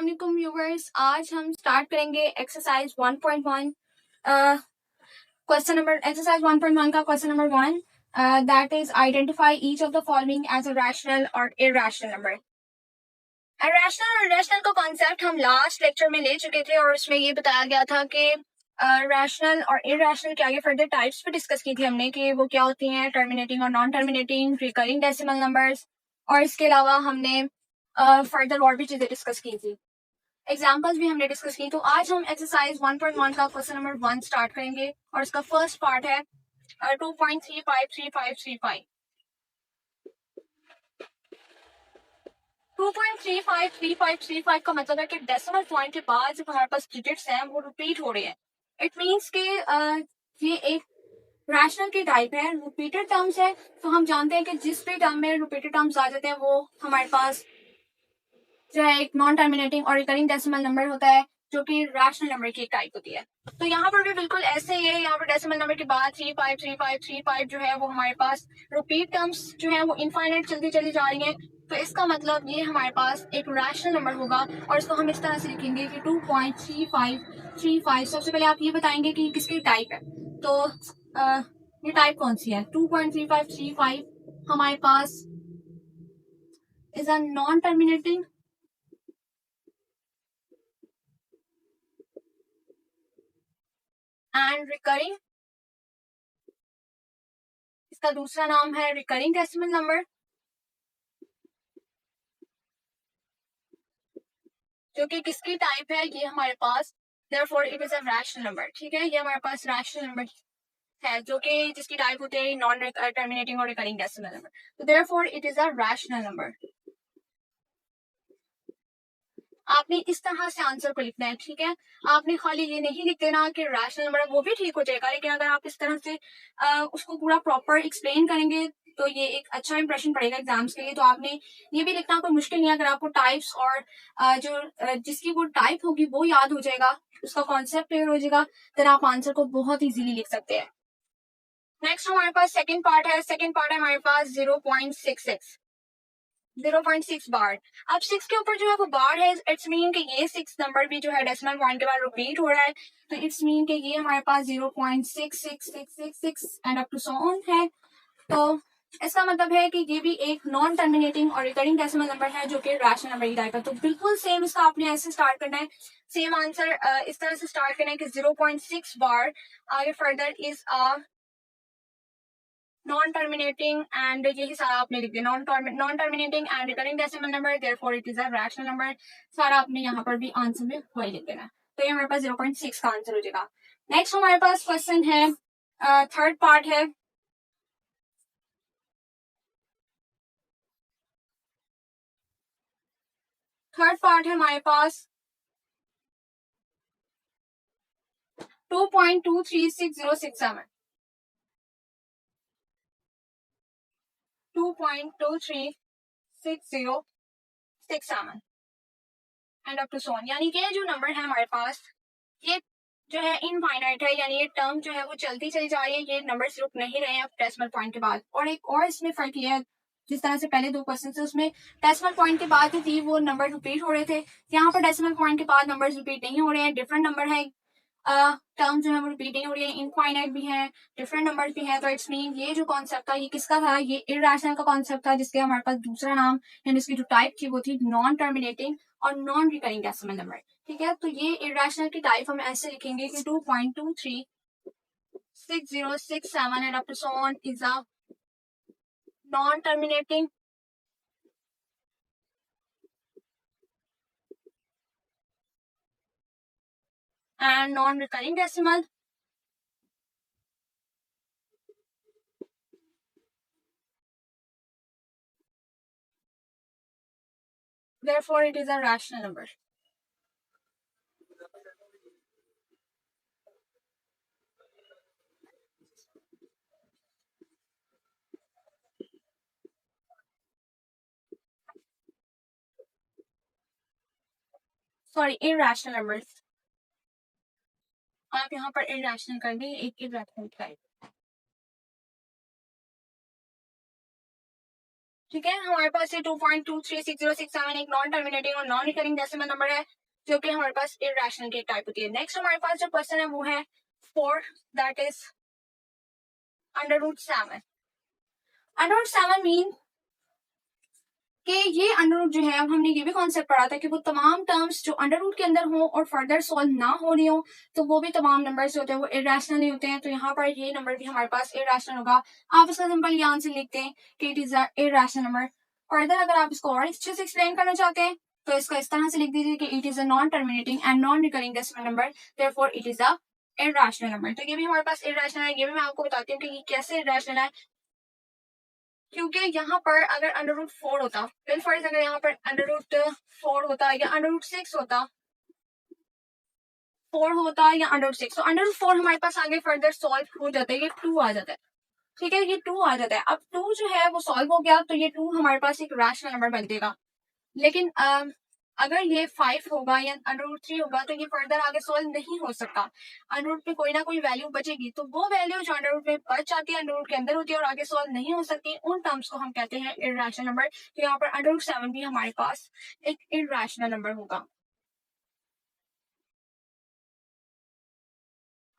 वालेकुम व्यूवर्स, आज हम स्टार्ट करेंगे एक्सरसाइज 1.1 क्वेश्चन नंबर एक्सरसाइज 1.1 का question number 1 that is identify each of the following as a rational और इरैशनल नंबर। रैशनल और इरैशनल का कॉन्सेप्ट हम लास्ट लेक्चर में ले चुके थे और उसमें ये बताया गया था कि रैशनल और इरैशनल के आगे फर्दर टाइप्स भी डिस्कस की थी हमने कि वो क्या होती हैं, टर्मिनेटिंग और non terminating, recurring decimal numbers, और इसके अलावा हमने फर्दर और भी चीजें डिस्कस की थी, एग्जाम्पल्स भी हमने डिस्कस की। तो आज हम एक्सरसाइज 1.1 का क्वेश्चन नंबर 1 स्टार्ट करेंगे और इसका फर्स्ट पार्ट है 2.353535। 2.353535 का मतलब है कि डेसिमल पॉइंट के बाद जो हमारे पास डिजिट्स हैं वो रिपीट हो रहे हैं। इट मीन्स के ये एक रैशनल की टाइप है, रिपीटेड टर्म्स है। तो हम जानते हैं कि जिस भी टर्म में रिपीटेड टर्म्स आ जाते हैं वो हमारे पास जो है एक नॉन टर्मिनेटिंग और रिकरिंग डेसिमल नंबर होता है, जो कि रैशनल नंबर की एक टाइप होती है। तो यहाँ पर भी बिल्कुल ऐसे ही है, यहाँ पर डेसिमल नंबर के बाद 353535 जो है वो हमारे पास रिपीट टर्म्स जो है वो इनफाइनाइट चलती चली जा रही है। तो इसका मतलब ये हमारे पास एक रैशनल नंबर होगा और इसको हम इस तरह से लिखेंगे कि 2.3535। सबसे पहले आप ये बताएंगे कि किसकी टाइप है। तो ये टाइप कौन सी है? 2.3535 हमारे पास is a non terminating and recurring. इसका दूसरा नाम है रिकरिंग डेसिमल नंबर, जो कि किसकी टाइप है? ये हमारे पास therefore it is a rational number. ठीक है, ये हमारे पास रैशनल नंबर है जो कि जिसकी टाइप होती है नॉन टर्मिनेटिंग और रिकरिंग डेसिमल नंबर। तो therefore it is a rational number. आपने इस तरह से आंसर को लिखना है। ठीक है, आपने खाली ये नहीं लिख देना कि रैशनल नंबर है, वो भी ठीक हो जाएगा, लेकिन अगर आप इस तरह से उसको पूरा प्रॉपर एक्सप्लेन करेंगे तो ये एक अच्छा इंप्रेशन पड़ेगा एग्जाम्स के लिए। तो आपने ये भी लिखना कोई मुश्किल नहीं है, अगर आपको टाइप्स और जिसकी वो टाइप होगी वो याद हो जाएगा, उसका कॉन्सेप्ट क्लियर हो जाएगा, फिर आप आंसर को बहुत इजीली लिख सकते हैं। नेक्स्ट हमारे पास सेकंड पार्ट है। सेकंड पार्ट है हमारे पास 0.66 0.6 बार। अब 6 के ऊपर जो है वो बार है, इट्स मीन कि ये 6 नंबर भी जो है डेसिमल पॉइंट के बाद रिपीट हो रहा है। तो इट्स मीन कि ये हमारे पास 0.66666 and up to so on है। तो इसका मतलब है कि ये भी एक नॉन टर्मिनेटिंग और रिकरिंग डेसिमल नंबर है जो कि रैशनल नंबर की टाइप है। तो बिल्कुल सेम इसका आपने ऐसे स्टार्ट करना है, सेम आंसर इस तरह से स्टार्ट करना है कि 0.6 बार आगे further is a non terminating and यही सारा आपने लिख दिया, non terminating and recurring decimal number, therefore it is a rational number. सारा आपने यहाँ पर भी आंसर में वही लिख देना। तो ये हमारे पास 0.6 का आंसर हो जाएगा। नेक्स्ट हमारे पास क्वेश्चन है, थर्ड पार्ट है। थर्ड पार्ट है हमारे पास 2.236067 2.236067 and up to so on. यानी कि जो नंबर है हमारे पास ये जो है इनफाइनाइट है, यानी ये टर्म जो है वो चलती चली जा रही है, ये नंबर्स रुक नहीं रहे हैं अब डेसिमल पॉइंट के बाद। और एक और इसमें फर्क ये है, जिस तरह से पहले दो क्वेश्चन थे उसमें डेसिमल पॉइंट के बाद थी वो नंबर रिपीट हो रहे थे, यहाँ पर डेसिमल पॉइंट के बाद नंबर्स रिपीट नहीं हो रहे हैं, डिफरेंट नंबर है। टर्म जो है वो रिपीट नहीं हो रही है, इनफाइनाइट भी है, डिफरेंट नंबर भी है। तो इट्स मीन ये जो कॉन्सेप्ट था ये किसका था? ये इरैशनल का कॉन्सेप्ट था, जिसके हमारे पास दूसरा नाम यानी इसकी जो टाइप थी वो थी नॉन टर्मिनेटिंग और नॉन रिकरिंग डेसिमल नंबर। ठीक है, तो ये इरैशनल की टाइप हम ऐसे लिखेंगे कि 2.236067 and up to so on is a non terminating and non recurring decimal. Therefore, it is a rational number. Sorry, irrational numbers. आप यहाँ पर irrational कर दें, एक irrational टाइप। ठीक है, हमारे पास ये 2.236067 एक नॉन टर्मिनेटिंग और नॉन रिकरिंग डेसिमल नंबर है, जो कि हमारे पास इरेशनल की टाइप होती है। नेक्स्ट हमारे पास जो क्वेश्चन है वो है 4, दैट इज √7। √7 मीन कि ये अंडर रूट जो है, अब हमने ये भी कॉन्सेप्ट पढ़ा था कि वो तमाम टर्म्स जो अंडर रूट के अंदर हो और फर्दर सॉल्व ना हो रही हो, तो वो भी तमाम नंबर्स होते हैं वो इरेशनल ही होते हैं। तो यहाँ पर ये नंबर भी हमारे पास इरेशनल होगा। आप इसका सिंपल ये आंसर लिखते हैं कि it is a irrational number. Further अगर आप इसको और अच्छे से एक्सप्लेन करना चाहते हैं तो इसका इस तरह से लिख दीजिए कि it is a non terminating and non recurring decimal number, therefore it is a irrational number. तो ये भी हमारे पास इरेशनल है। ये भी मैं आपको बताती हूँ कि ये कैसे इरेशनल है, क्योंकि यहाँ पर अगर √4 होता, फिर फॉर अगर यहाँ पर √4 होता या √6 होता, 4 होता या √6, तो √4 हमारे पास आगे फर्दर सॉल्व हो जाता है, ये 2 आ जाता है। ठीक है, ये 2 आ जाता है। अब 2 जो है वो सॉल्व हो गया, तो ये 2 हमारे पास एक रैशनल नंबर बन देगा। लेकिन अगर ये 5 होगा या √3 होगा तो ये फर्दर आगे सॉल्व नहीं हो सकता। अंडर पे कोई ना कोई वैल्यू बचेगी, तो वो वैल्यू जो अंडर में बच जाती है, अंडर के अंदर होती है और आगे सॉल्व नहीं हो सकती, उन टर्म्स को हम कहते हैं इरेशनल नंबर। तो यहाँ पर √7 भी हमारे पास एक इरेशनल नंबर होगा।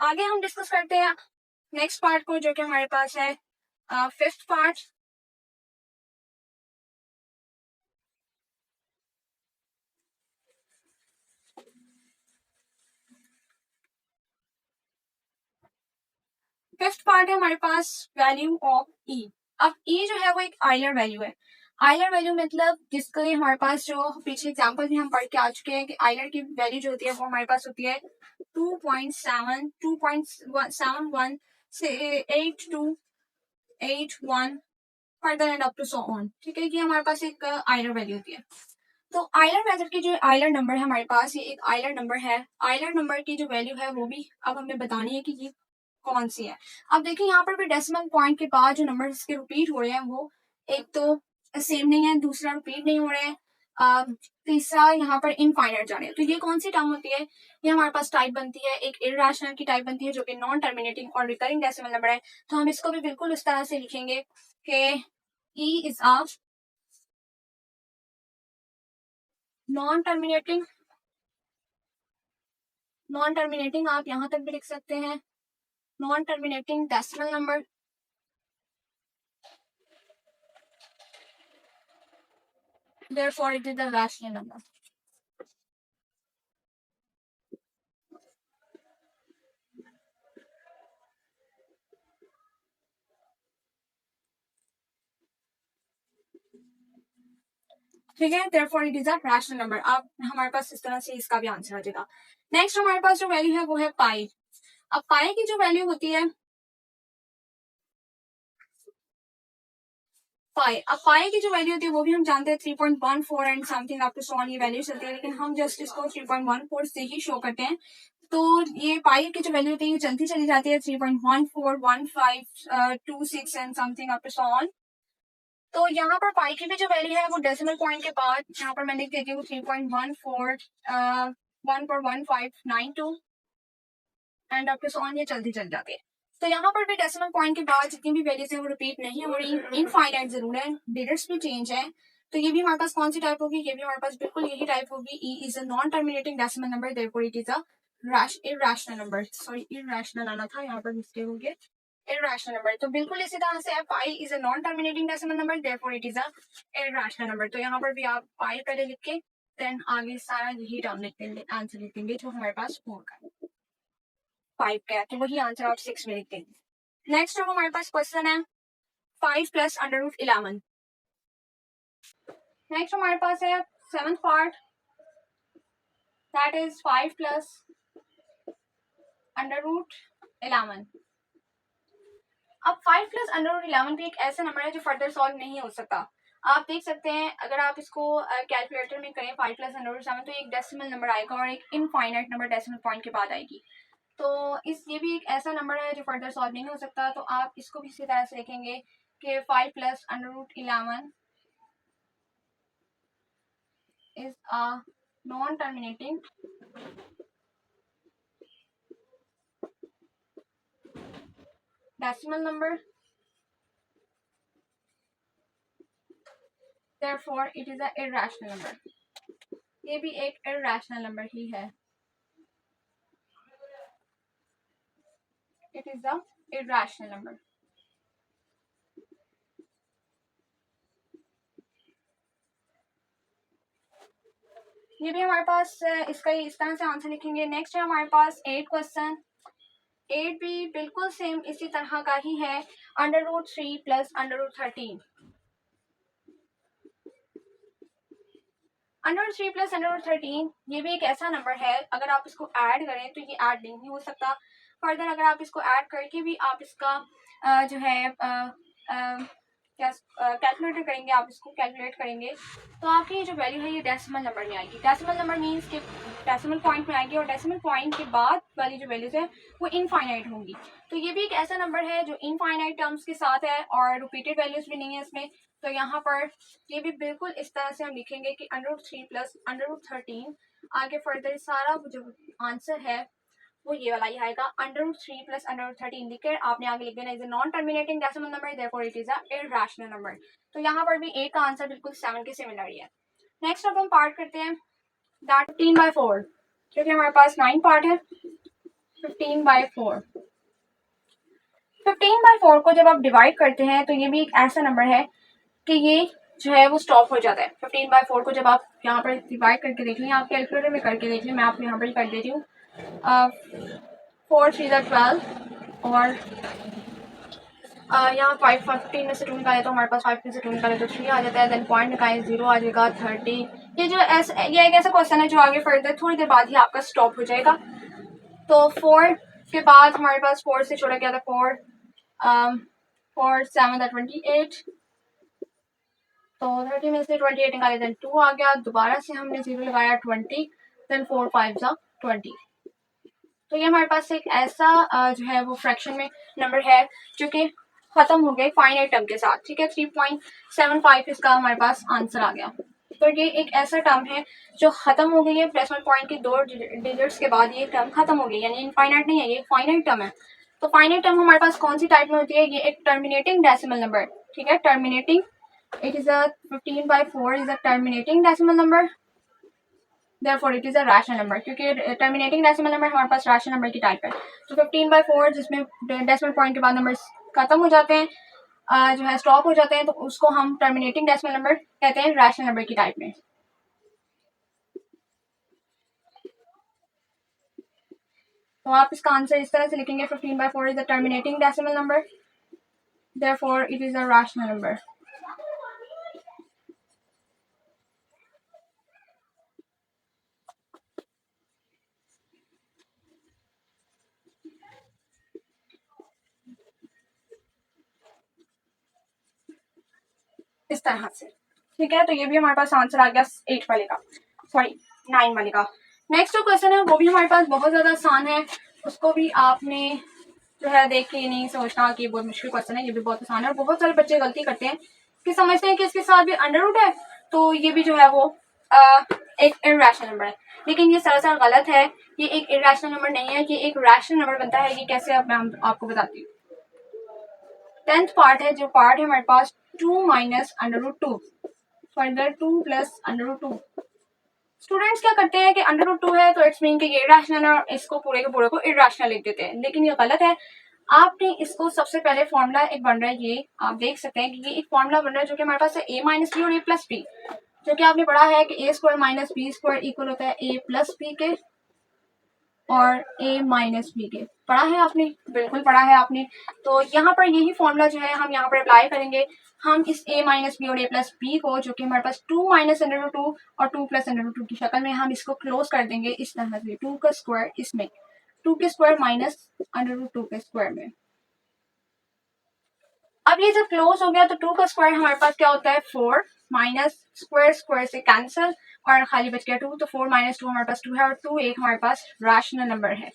आगे हम डिस्कस करते हैं नेक्स्ट पार्ट को, जो कि हमारे पास है 5th पार्ट। फिफ्थ पार्ट है हमारे पास वैल्यू ऑफ ई। अब ई जो है वो एक आइलर वैल्यू है। आइलर वैल्यू मतलब जिसके लिए हमारे पास जो पीछे एग्जांपल भी हम पढ़ के आ चुके हैं कि आइलर की वैल्यू जो होती है वो हमारे पास होती है 2.7, 2.71 से 8281 further and up to so on. ठीक है, ये हमारे पास एक आइलर वैल्यू होती है। तो आइलर मेथड की जो आइलर नंबर है हमारे पास, ये एक आइलर नंबर है। आइलर नंबर की जो वैल्यू है वो भी अब हमें बतानी है कि ये कौन सी है। अब देखिए यहाँ पर भी डेसिमल पॉइंट के बाद जो नंबर इसके रिपीट हो रहे हैं वो एक तो सेम नहीं है, दूसरा रिपीट नहीं हो रहे हैं, तीसरा यहाँ पर इनफाइनाइट जा रहे हैं। तो ये कौन सी टर्म होती है? ये हमारे पास टाइप बनती है, एक इरेशनल की टाइप बनती है जो कि नॉन टर्मिनेटिंग और रिकरिंग डेसिमल नंबर है। तो हम इसको भी बिल्कुल इस तरह से लिखेंगे कि E is a non terminating, non terminating आप यहां तक भी लिख सकते हैं, non terminating decimal number. Therefore, it is a rational number. ठीक है, therefore it is a rational number। अब हमारे पास इस तरह से इसका भी आंसर आ जाएगा। नेक्स्ट हमारे पास जो वैल्यू है वो है पाई। अब पाई की जो वैल्यू होती है पाई, अब पाई की जो वैल्यू होती है वो भी हम जानते हैं 3.14 and something up to so on ये वैल्यू चलती है, लेकिन हम जस्ट इसको 3.14 से ही शो करते हैं। तो ये पाई की जो वैल्यू होती है ये चलती चली जाती है 3.14, 15, 26 and something up to so on. तो यहाँ पर पाई की भी जो वैल्यू है वो डेसिमल पॉइंट के बाद यहाँ पर मैं लिख देती हूँ 3.14, 1.1592 and up to so on, ये चलती चल जाती है। तो यहाँ पर भी डेसिमल पॉइंट के बाद जितनी भी वैल्यूज है वो रिपीट नहीं हो रही, इनफाइनाइट जरूर है, डिजिट्स भी चेंज है। तो ये भी हमारे पास कौन सी टाइप होगी? ये भी हमारे पास बिल्कुल यही टाइप होगी। E is a non terminating decimal number, therefore it is a irrational number. Sorry, irrational आना था, यहाँ पर मिस्टेक हो गई, इरेशनल नंबर। तो बिल्कुल इसी तरह से pi is a non terminating decimal number, therefore it is a irrational number. तो यहाँ पर भी आप पाई पहले लिख के देन आगे सारा यही टर्म लिख देंगे, आंसर लिख देंगे जो हमारे पास होगा। 5 का है तो वही आंसर आप 6 में लिख देंगे। नेक्स्ट अब हमारे पास क्वेश्चन है 5 प्लस √11। नेक्स्ट हमारे पास है 7th part, that is 5 plus √11। अब 5 प्लस √11 भी एक ऐसा नंबर है जो फर्दर सॉल्व नहीं हो सकता। आप देख सकते हैं अगर आप इसको कैलकुलेटर में करें 5 प्लस √7 तो एक डेसिमल नंबर आएगा और एक इनफाइनाइट नंबर डेसिमल पॉइंट के बाद आएगी। तो ये भी एक ऐसा नंबर है जो फर्दर सॉल्व नहीं हो सकता। तो आप इसको भी इसी तरह से लिखेंगे कि 5 plus √11 is a non-terminating decimal number therefore it is a irrational number। ये भी एक irrational number ही है, it is a irrational number। ये भी हमारे पास इसका इस तरह से आंसर लिखेंगे। नेक्स्ट है हमारे पास 8 क्वेश्चन। 8 भी बिल्कुल सेम इसी तरह का ही है, √3 प्लस √13। √3 प्लस √13 ये भी एक ऐसा नंबर है, अगर आप इसको ऐड करें तो ये ऐड नहीं हो सकता। फर्दर अगर आप इसको ऐड करके भी आप इसका जो है क्या कैलकुलेट करेंगे, आप इसको कैलकुलेट करेंगे तो आपकी जो वैल्यू है ये डेसिमल नंबर में आएगी। डेसिमल नंबर मीन्स कि डेसिमल पॉइंट में आएगी, और डेसिमल पॉइंट के बाद वाली जो वैल्यूज है वो इनफाइनाइट होंगी। तो ये भी एक ऐसा नंबर है जो इनफाइनाइट टर्म्स के साथ है और रिपीटेड वैल्यूज भी नहीं है इसमें। तो यहाँ पर ये भी बिल्कुल इस तरह से हम लिखेंगे कि √3 प्लस √13। आगे फर्दर सारा जो आंसर है वो ये वाला ही आएगा, √3 प्लस √13 लिखकर आपने आगे लिख देना is a non terminating decimal number, therefore it is a irrational number. तो यहाँ पर भी ए का आंसर बिल्कुल 7 के सिमिलर ही है। नेक्स्ट अब हम पार्ट करते हैं दैट 15/4, क्योंकि हमारे पास 9 पार्ट है। 15/4, 15/4 को जब आप डिवाइड करते हैं तो ये भी एक ऐसा नंबर है कि ये जो है वो स्टॉप हो जाता है। 15/4 को जब आप यहाँ पर डिवाइड करके देख लें, आप कैलकुलेटर में करके देख लें, मैं आपको यहाँ पर ही कर देती हूँ। 4 3 12 और यहाँ 5 15 में से 2 निकाले तो हमारे पास 5 में से 2 निकाले तो 3 आ जाता है। देन पॉइंट निकाले 0 आ जाएगा 30। ये एक ऐसा क्वेश्चन है जो आगे फर्दर थोड़ी देर बाद ही आपका स्टॉप हो जाएगा। तो 4 के बाद हमारे पास 4 से छोड़ा गया था 4 7 28, तो 30 में से 28 निकाले देन 2 आ गया, दोबारा से हमने 0 लगाया 20, देन 4 5 20। तो ये हमारे पास एक ऐसा जो है वो फ्रैक्शन में नंबर है जो कि खत्म हो गए फाइनाइट टर्म के साथ, ठीक है। 3.75 इसका हमारे पास आंसर आ गया। तो ये एक ऐसा टर्म है जो खत्म हो गई है, डेसिमल पॉइंट के 2 डिजिट्स के बाद ये टर्म खत्म हो गई, यानी इनफाइनाइट नहीं है, ये फाइनाइट टर्म है। तो फाइनाइट टर्म हमारे पास कौन सी टाइप में होती है, ये एक टर्मिनेटिंग डेसिमल नंबर, ठीक है। Terminating, it is a 15/4 is a terminating decimal number, therefore it is a rational number, क्योंकि टर्मिनेटिंग डेसिमल नंबर हमारे पास रैशनल नंबर की टाइप है। तो 15/4 जिसमें डेसिमल पॉइंट के बाद नंबर खत्म हो जाते हैं, जो है स्टॉप हो जाते हैं, तो उसको हम टर्मिनेटिंग डेसिमल नंबर कहते हैं रैशनल नंबर की टाइप में। तो आप इसका आंसर इस तरह से लिखेंगे, 15/4 is a terminating decimal number, therefore it is a rational number। इस तरह से, ठीक है। तो ये भी हमारे पास आंसर आ गया 8 वाले का, सॉरी 9 वाले का। नेक्स्ट जो क्वेश्चन है वो भी हमारे पास बहुत ज्यादा आसान है, उसको भी आपने जो है देख के नहीं सोचना कि बहुत मुश्किल क्वेश्चन है, ये भी बहुत आसान है। और बहुत सारे बच्चे गलती करते हैं कि समझते हैं कि इसके साथ भी अंडर रूट है तो ये भी जो है वो एक इरैशनल नंबर है, लेकिन ये सरासर गलत है। ये एक इरैशनल नंबर नहीं है, ये एक रैशनल नंबर बनता है। ये कैसे अब मैं आपको बताती हूँ। 10th पार्ट है, जो पार्ट है हमारे पास 2 माइनस √2, फर्दर 2 प्लस √2। स्टूडेंट्स क्या करते हैं कि √2 है तो इट्स मीन कि ये इरैशनल है, और इसको पूरे के पूरे को इरैशनल लिख देते हैं, लेकिन ये गलत है। आपने इसको सबसे पहले फॉर्मूला एक बन रहा है, ये आप देख सकते हैं कि ये एक फॉर्मूला बन रहा है जो कि हमारे पास है a माइनस बी और a प्लस बी, जो कि आपने पढ़ा है कि a² माइनस b² इक्वल होता है a प्लस बी के और a माइनस बी के। पढ़ा है आपने, बिल्कुल पढ़ा है आपने। तो यहाँ पर यही फॉर्मूला जो है हम यहाँ पर अप्लाई करेंगे। हम इस a माइनस बी और a प्लस बी को, जो कि हमारे पास 2 माइनस √2 और 2 प्लस √2 की शक्ल में, हम इसको क्लोज कर देंगे इस तरह से, 2 का स्क्वायर इसमें, 2 के स्क्वायर माइनस √2 के स्क्वायर में। अब ये जब क्लोज हो गया तो 2 का स्क्वायर हमारे पास क्या होता है 4, माइनस स्क्वायर स्क्वायर से कैंसिल और खाली बच गया 2, तो 4 माइनस 2 हमारे पास 2 है, और 2 एक हमारे पास रैशनल नंबर है।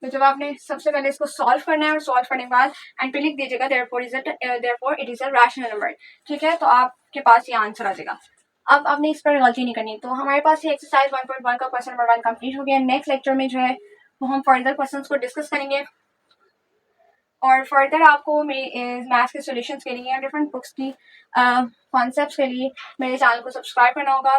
तो जब आपने सबसे पहले इसको सॉल्व करना है और सॉल्व करने के बाद एंड पे लिख दीजिएगा therefore it is a rational number, ठीक है। तो आपके पास ये आंसर आ जाएगा। अब आपने इस पर गलती नहीं करनी। तो हमारे पास ये एक्सरसाइज 1.1 का क्वेश्चन नंबर 1 कंप्लीट हो गया। नेक्स्ट लेक्चर में जो है वो हम फर्दर क्वेश्चंस को डिस्कस करेंगे। और फर्दर आपको मेरे मैथ्स के सॉल्यूशंस के लिए या डिफरेंट बुक्स की कॉन्सेप्ट्स के लिए मेरे चैनल को सब्सक्राइब करना होगा।